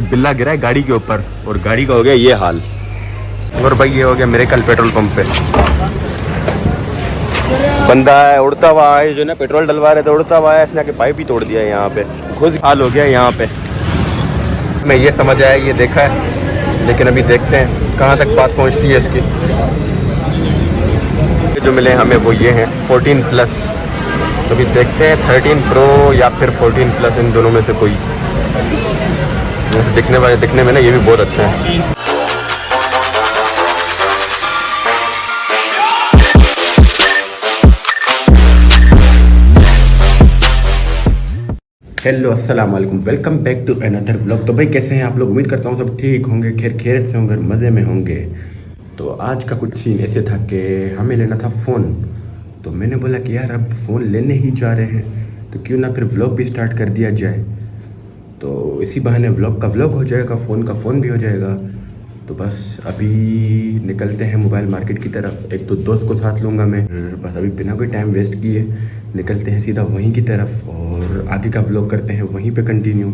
बिल्ला गिरा है गाड़ी के ऊपर और गाड़ी का हो गया ये हाल। और भाई ये हो गया मेरे कल पेट्रोल पंप पे बंदा है उड़ता हुआ है जो ना पेट्रोल डलवा रहे थे, उड़ता हुआ है, इसने आके पाइप ही तोड़ दिया है यहाँ पे, घुस हाल हो गया यहाँ पे। मैं ये समझ आया ये देखा है, लेकिन अभी देखते हैं कहाँ तक बात पहुँचती है इसकी। जो मिले हमें वो ये हैं 14+, तो अभी देखते हैं 13 Pro या फिर 14+, इन दोनों में से कोई। वैसे दिखने में ना ये भी बहुत अच्छा है। हेलो अस्सलाम वालेकुम, welcome back to another vlog. तो भाई कैसे हैं आप लोग? उम्मीद करता हूँ सब ठीक होंगे, खैर से होंगे, मज़े में होंगे। तो आज का कुछ सीन ऐसे था कि हमें लेना था फ़ोन, तो मैंने बोला कि यार अब फ़ोन लेने ही जा रहे हैं तो क्यों ना फिर व्लॉग भी स्टार्ट कर दिया जाए। तो इसी बहाने व्लॉग का व्लॉग हो जाएगा, फ़ोन का फ़ोन भी हो जाएगा। तो बस अभी निकलते हैं मोबाइल मार्केट की तरफ। एक तो दोस्त को साथ लूँगा मैं, बस अभी बिना कोई टाइम वेस्ट किए निकलते हैं सीधा वहीं की तरफ और आगे का व्लॉग करते हैं वहीं पे कंटिन्यू,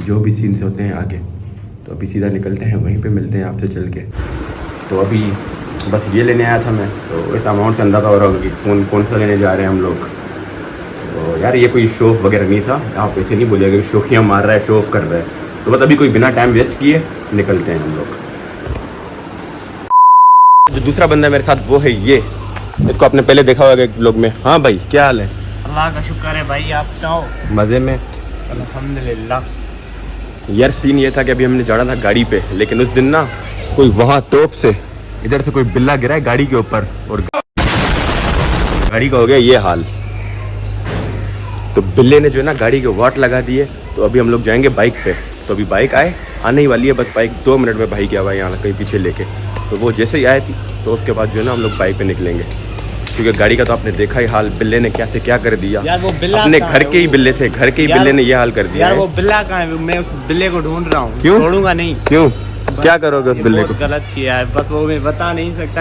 जो भी सीन्स होते हैं आगे। तो अभी सीधा निकलते हैं वहीं पे, मिलते हैं आपसे चल के। तो अभी बस ये लेने आया था मैं, तो इस अमाउंट से अंदाज़ा हो रहा होगा कि फ़ोन कौन सा लेने जा रहे हैं हम लोग। तो यार ये कोई शो ऑफ वगैरह नहीं था, आप ऐसे नहीं बोलिएगा कि शोखियाँ मार रहा है, शो ऑफ कर रहा है। तो बस अभी कोई बिना टाइम वेस्ट किए निकलते हैं हम लोग। जो दूसरा बंदा मेरे साथ वो है ये, इसको आपने पहले देखा होगा एक व्लॉग में। हाँ भाई क्या हाल है? अल्लाह का शुक्र है भाई, आप सुनाओ? मज़े में अल्हम्दुलिल्लाह। यार सीन ये था कि अभी हमने जाना था गाड़ी पे, लेकिन उस दिन ना कोई वहाँ तोप से इधर से कोई बिल्ला गिरा है गाड़ी के ऊपर और गाड़ी का हो गया ये हाल। तो बिल्ले ने जो है ना गाड़ी के वाट लगा दिए। तो अभी हम लोग जाएंगे बाइक पे। तो अभी बाइक आने ही वाली है, बस बाइक 2 मिनट में भाई क्या हुआ यहाँ कहीं पीछे लेके। तो वो जैसे ही आए थी तो उसके बाद जो है ना हम लोग बाइक पे निकलेंगे, क्योंकि गाड़ी का तो आपने देखा ही हाल, बिल्ले ने क्या से क्या कर दिया। यार वो बिल्ला अपने घर के ही बिल्ले थे, घर के ही बिल्ले ने ये हाल कर दिया। यार वो बिल्ला कहाँ है? मैं उस बिल्ले को ढूंढ रहा हूँ। क्यों छोड़ूंगा नहीं। क्यों? क्या करोगे उस बिल्ले को? गलत किया है, बस वो मैं बता नहीं सकता।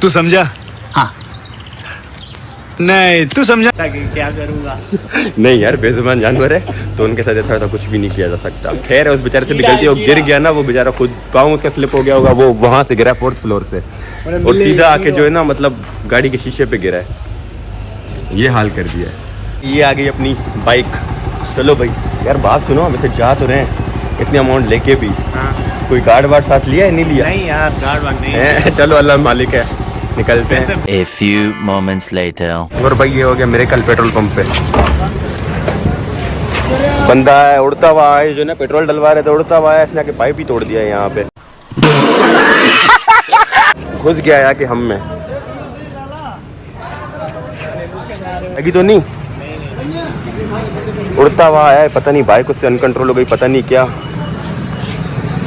तू समझा? हाँ नहीं तू समझा कि क्या करूँगा। नहीं यार बेजुबान जानवर है, तो उनके साथ ऐसा कुछ भी नहीं किया जा सकता। खैर है, उस बेचारे से भी गलती हो, गिर गया ना वो बेचारा, खुद पाँव उसका स्लिप हो गया होगा, वो वहाँ से गिरा 4th फ्लोर से और सीधा आके जो है ना मतलब गाड़ी के शीशे पे गिरा है। ये हाल कर दिया है। ये आ गई अपनी बाइक। चलो भाई यार बात सुनो, वैसे जा तो रहे हैं इतने अमाउंट लेके भी, कोई गार्ड वार्ड साथ लिया है? नहीं लिया? नहीं यार गार्ड वार्ड नहीं है। चलो अल्लाह मालिक है, निकलते हैं। A few moments later. और भाई ये हो गया मेरे कल पेट्रोल पंप पे बंदा है उड़ता हुआ है जो ना पेट्रोल डलवा रहे थे, उड़ता हुआ है, इसने आके पाइप ही तोड़ दिया है यहाँ पे, घुस गया है आके हम में। लगी तो नहीं? उड़ता हुआ है, पता नहीं बाइक उससे अनकंट्रोल हो गई, पता नहीं क्या,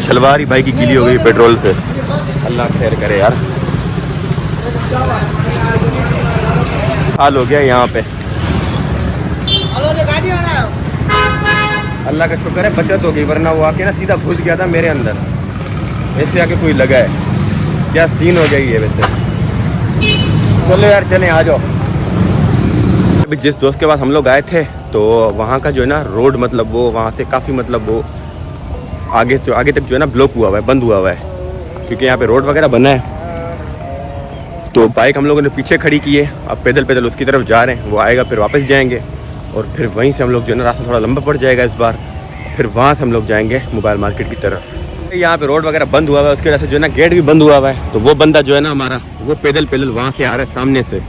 शलवार ही भाई की गीली हो गई पेट्रोल से। अल्लाह खैर करे यार, हाल हो गया यहाँ पे। अल्लाह का शुक्र है बचत हो गई, वरना वो आके ना सीधा घुस गया था मेरे अंदर। ऐसे आके कोई लगा है, क्या सीन हो गई है वैसे। चलो यार चलें, आ जाओ। अभी जिस दोस्त के पास हम लोग आए थे तो वहाँ का जो है ना रोड, मतलब वो वहाँ से काफ़ी मतलब वो आगे तक जो है ना ब्लॉक हुआ हुआ है, बंद हुआ हुआ है, क्योंकि यहाँ पे रोड वगैरह बना है। तो बाइक हम लोगों ने पीछे खड़ी की है, अब पैदल उसकी तरफ जा रहे हैं। वो आएगा फिर वापस जाएंगे और फिर वहीं से हम लोग जो है ना, रास्ता थोड़ा लंबा पड़ जाएगा इस बार, फिर वहाँ से हम लोग जाएंगे मोबाइल मार्केट की तरफ। यहाँ पे रोड वगैरह बंद हुआ हुआ है, उसकी वजह से जो है ना गेट भी बंद हुआ हुआ है। तो वो बंदा जो है ना हमारा, वो पैदल वहाँ से आ रहा है सामने से।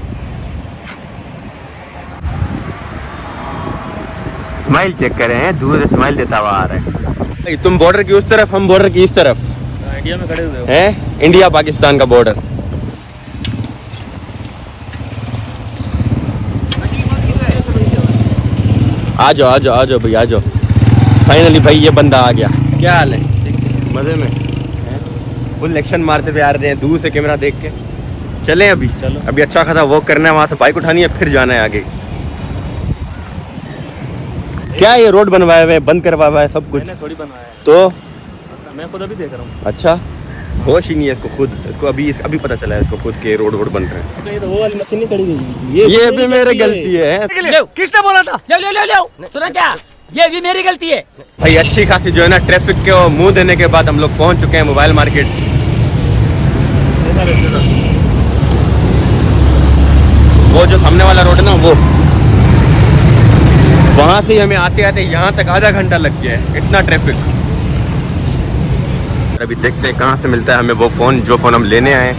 स्माइल चेक कर रहे हैं, दूर से स्माइल देता हुआ आ रहा है। तुम बॉर्डर की उस तरफ, हम बॉर्डर की इस तरफ, इंडिया में खड़े हुए हैं, इंडिया पाकिस्तान का बॉर्डर। आ जाओ भाई, आ जाओ। फाइनली भाई ये बंदा आ गया। क्या हाल है? मजे में? फुल एक्शन मारते हुए आ रहे हैं दूर से कैमरा देख के। चलें अभी? चलो। अभी अच्छा खासा वॉक करना है, वहाँ से बाइक उठानी है, फिर जाना है आगे। क्या ये रोड बनवाया हुआ है, बंद करवाया हुआ है सब कुछ? मैंने थोड़ी बनवाया है, तो मैं खुद अभी देख रहा हूँ। अच्छा, होश ही नहीं है इसको खुद, इसको अभी पता चला है इसको खुद के रोड बन रहे हैं। ये तो वो वाली मशीन नहीं खड़ी हुई, ये भी मेरी गलती है। किसने बोला था? ले सुना क्या? ये भी मेरी गलती है। भाई अच्छी खासी जो है ना ट्रैफिक के मुंह देने के बाद हम लोग पहुंच चुके हैं मोबाइल मार्केट। वो जो सामने वाला रोड है ना, वो वहां से हमें आते आते यहाँ तक आधा घंटा लग गया है, इतना ट्रैफिक। अभी देखते हैं कहाँ से मिलता है हमें वो फ़ोन जो फ़ोन हम लेने आए।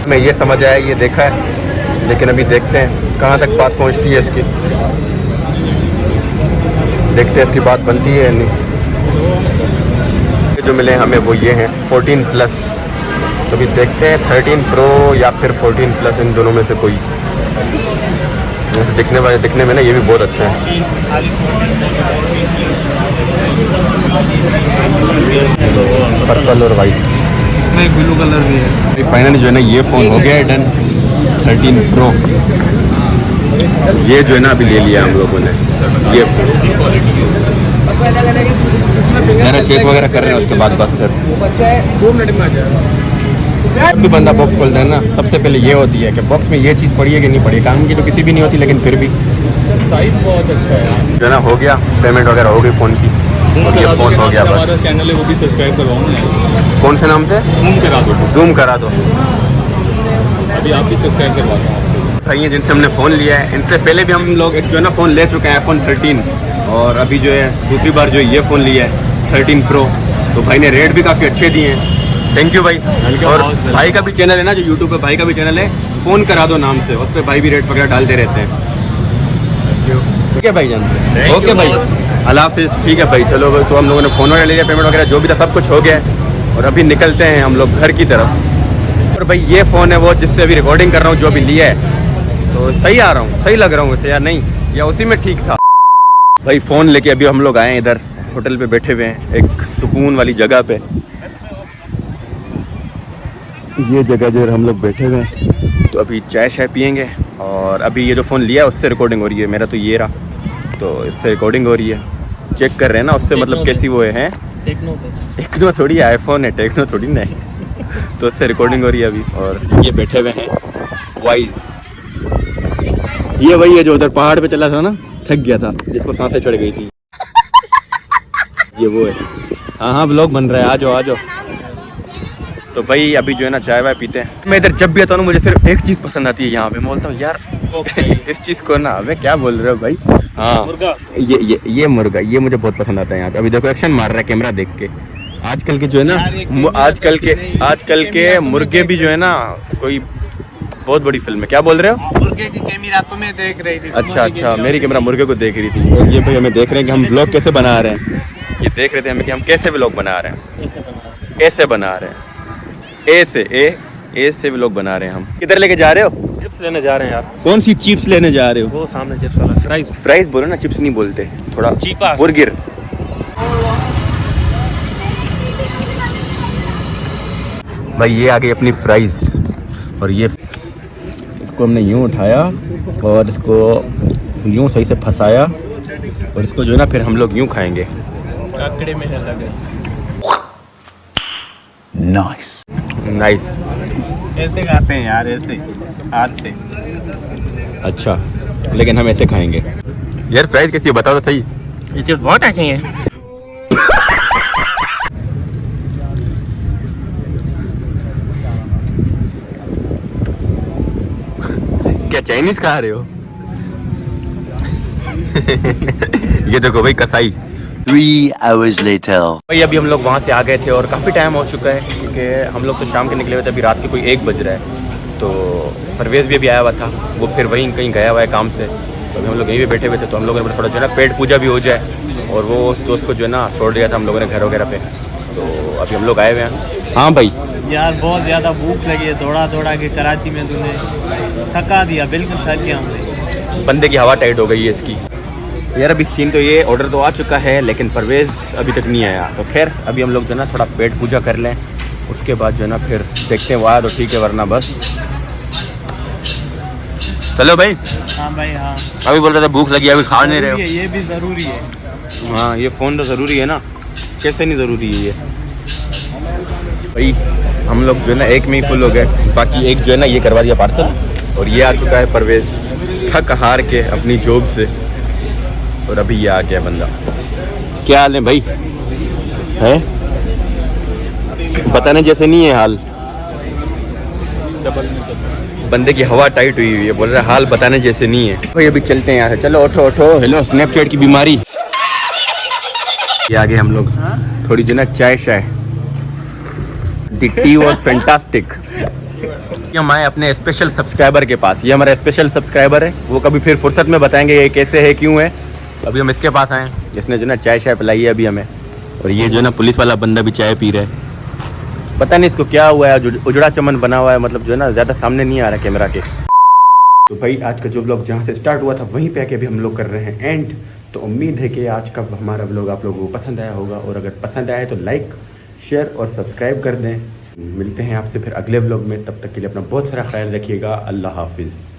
मैं ये समझ आया, ये देखा है, लेकिन अभी देखते हैं कहाँ तक बात पहुँचती है इसकी। देखते हैं इसकी बात बनती है या नहीं। जो मिले हमें वो ये हैं 14 प्लस। तो अभी देखते हैं 13 प्रो या फिर 14 प्लस, इन दोनों में से कोई। दिखने में ना ये भी बहुत अच्छा है। पर्पल और वाइट, इसमें ब्लू कलर भी है। फाइनली जो है ना ये फ़ोन हो गया है डन, 13 प्रो। ये जो है ना अभी ले लिया हम लोगों ने ये ज़रा चेक वगैरह कर रहे हैं, उसके बाद बस फिर 2 मिनट में आ जाएगा। जब भी बंदा बॉक्स खोलता है ना, सबसे पहले ये होती है कि बॉक्स में ये चीज़ पड़ी है कि नहीं पड़ी। काम की तो किसी भी नहीं होती, लेकिन फिर भी साइज बहुत अच्छा है जो है ना हो गया, पेमेंट वगैरह हो गई फ़ोन की, और ये फ़ोन हो गया बस। हमारा चैनल है वो भी सब्सक्राइब करवाऊंगा। कौन से नाम से? जूम करा दो। अभी आप भी सब्सक्राइब करवा दो। भाई ये जिनसे हमने फ़ोन लिया है, इनसे पहले भी हम लोग एक जो है ना फ़ोन ले चुके हैं, iPhone 13, और अभी जो है दूसरी बार जो ये फ़ोन लिया है 13 प्रो। तो भाई ने रेट भी काफ़ी अच्छे दिए हैं, थैंक यू भाई। और भाई का भी चैनल है ना जो यूट्यूब पे, भाई का भी चैनल है फ़ोन करा दो नाम से, उस पर भाई भी रेट वगैरह डालते रहते हैं। ठीक है भाई जान, ओके भाई, अल्लाह हाफिज़। ठीक है भाई, चलो भाई, तो हम लोगों ने फ़ोन वगैरह ले लिया, पेमेंट वगैरह जो भी था सब कुछ हो गया है, और अभी निकलते हैं हम लोग घर की तरफ। और भाई ये फ़ोन है वो जिससे अभी रिकॉर्डिंग कर रहा हूँ, जो अभी लिया है, तो सही आ रहा हूँ, सही लग रहा हूँ वैसे, या नहीं, या उसी में ठीक था। भाई फ़ोन लेके अभी हम लोग आए हैं इधर, होटल पे बैठे हुए हैं एक सुकून वाली जगह पे। ये जगह जो है हम लोग बैठे हुए हैं, तो अभी चाय शाय पियेंगे। और अभी ये जो फ़ोन लिया है उससे रिकॉर्डिंग हो रही है, मेरा तो ये रहा, तो इससे रिकॉर्डिंग हो रही है। चेक कर रहे हैं ना उससे, मतलब कैसी वो है, टेक्नो थोड़ी आईफोन है, टेक्नो थोड़ी ना है। तो उससे रिकॉर्डिंग हो रही है अभी। और ये बैठे हुए हैं वाइज, ये वही है जो उधर पहाड़ पे चला था ना, थक गया था, जिसको सांसें चढ़ गई थी, ये वो है। हाँ हाँ ब्लॉग बन रहा है, आ जाओ आ जाओ। तो भाई अभी जो है ना चाय वाय पीते हैं। मैं इधर जब भी आता हूँ ना, मुझे सिर्फ एक चीज़ पसंद आती है यहाँ पे। मैं बोलता हूँ यार इस चीज़ को ना, अबे क्या बोल रहे हो भाई। हाँ मुर्गा, ये मुर्गा, ये मुझे बहुत पसंद आता है यहाँ पे। अभी देखो एक्शन मार रहा है कैमरा देख के। आजकल के जो है ना, आजकल के मुर्गे भी जो है ना, कोई बहुत बड़ी फिल्म है। क्या बोल रहे हो? मुर्गे की कैमरा तुम्हें देख रही थी। अच्छा, मेरी कैमरा मुर्गे को देख रही थी। और ये भाई हमें देख रहे हैं कि हम ब्लॉग कैसे बना रहे हैं। ये देख रहे थे हमें कि हम कैसे व्लॉग बना रहे हैं, ऐसे बना रहे हैं, ए से व्लॉग बना रहे हैं हम। किधर लेके जा रहे हो? चिप्स लेने जा रहे हैं यार। कौन सी चिप्स लेने जा रहे हो? वो सामने चिप्स वाला, फ्राइज बोलो ना, चिप्स नहीं बोलते, थोड़ा चीपास। बुर्गर। भाई ये आ गई अपनी फ्राइज, और ये इसको हमने यूं उठाया और इसको यूं सही से फंसाया, और इसको जो है ना फिर हम लोग यूं खाएंगे। काकड़े में लगे। नाइस। ऐसे खाते हैं यार, ऐसे हाथ से। अच्छा, लेकिन हम ऐसे खाएंगे। यार फ्राइज कैसी है बताओ तो सही। ये चिप्स बहुत अच्छी हैं। क्या चाइनीज खा रहे हो? ये देखो भाई कसाई। 3 hours later. भाई अभी हम लोग वहाँ से आ गए थे और काफ़ी टाइम हो चुका है, क्योंकि हम लोग तो शाम के निकले हुए थे, अभी रात के कोई 1 बज रहा है। तो परवेज़ भी अभी आया हुआ था, वो फिर वहीं कहीं गया हुआ है काम से। तो अभी हम लोग यहीं पे बैठे हुए थे, तो हम लोगों ने थोड़ा जो है ना पेट पूजा भी हो जाए, और वो उस दोस्त को जो है ना छोड़ दिया था हम लोगों ने घर वगैरह पे। तो अभी हम लोग आए हुए हैं। हाँ भाई यार बहुत ज़्यादा भूख लगी है, दौड़ा के कराची में तूने थका दिया, बिल्कुल थक गया हूँ। बंदे की हवा टाइट हो गई है इसकी। यार अभी सीन तो ये, ऑर्डर तो आ चुका है, लेकिन परवेज़ अभी तक नहीं आया। तो खैर अभी हम लोग जो है ना थोड़ा पेट पूजा कर लें, उसके बाद जो है ना फिर देखते हैं, वो आया तो ठीक है, वरना बस। चलो भाई। हाँ भाई हाँ, अभी बोल रहे थे भूख लगी, अभी खा नहीं रहे हो। ये भी ज़रूरी है। हाँ ये फ़ोन तो ज़रूरी है ना, कैसे नहीं ज़रूरी है ये भाई। हम लोग जो है ना एक में ही फुल हो गए, बाकी एक जो है ना ये करवा दिया पार्सल, और ये आ चुका है परवेज़। थक हार के अपनी जॉब से, और अभी ये आ गया बंदा। क्या हाल है भाई? है बताने जैसे नहीं है हाल। बंदे की हवा टाइट हुई हुई है, बोल रहा है हाल बताने जैसे नहीं है। भाई अभी चलते हैं यहाँ से, चलो उठो उठो। हेलो स्नैपचैट की बीमारी। ये आगे हम लोग थोड़ी जो ना चाय शाय, द टी वॉज फैंटास्टिक। हम आए अपने स्पेशल सब्सक्राइबर के पास। ये हमारा स्पेशल सब्सक्राइबर है, वो कभी फिर फुर्सत में बताएंगे ये कैसे है क्यों है। अभी हम इसके पास आए, जिसने जो ना चाय शाय पिलाई है अभी हमें। और ये जो ना पुलिस वाला बंदा भी चाय पी रहा है, पता नहीं इसको क्या हुआ है, उजड़ा चमन बना हुआ है, मतलब जो है ना ज़्यादा सामने नहीं आ रहा कैमरा के। तो भाई आज का जो व्लॉग जहाँ से स्टार्ट हुआ था वहीं पे आके अभी हम लोग कर रहे हैं एंड। तो उम्मीद है कि आज का हमारा व्लॉग आप लोगों को पसंद आया होगा, और अगर पसंद आया तो लाइक शेयर और सब्सक्राइब कर दें। मिलते हैं आपसे फिर अगले व्लॉग में, तब तक के लिए अपना बहुत सारा ख्याल रखिएगा। अल्लाह हाफिज़।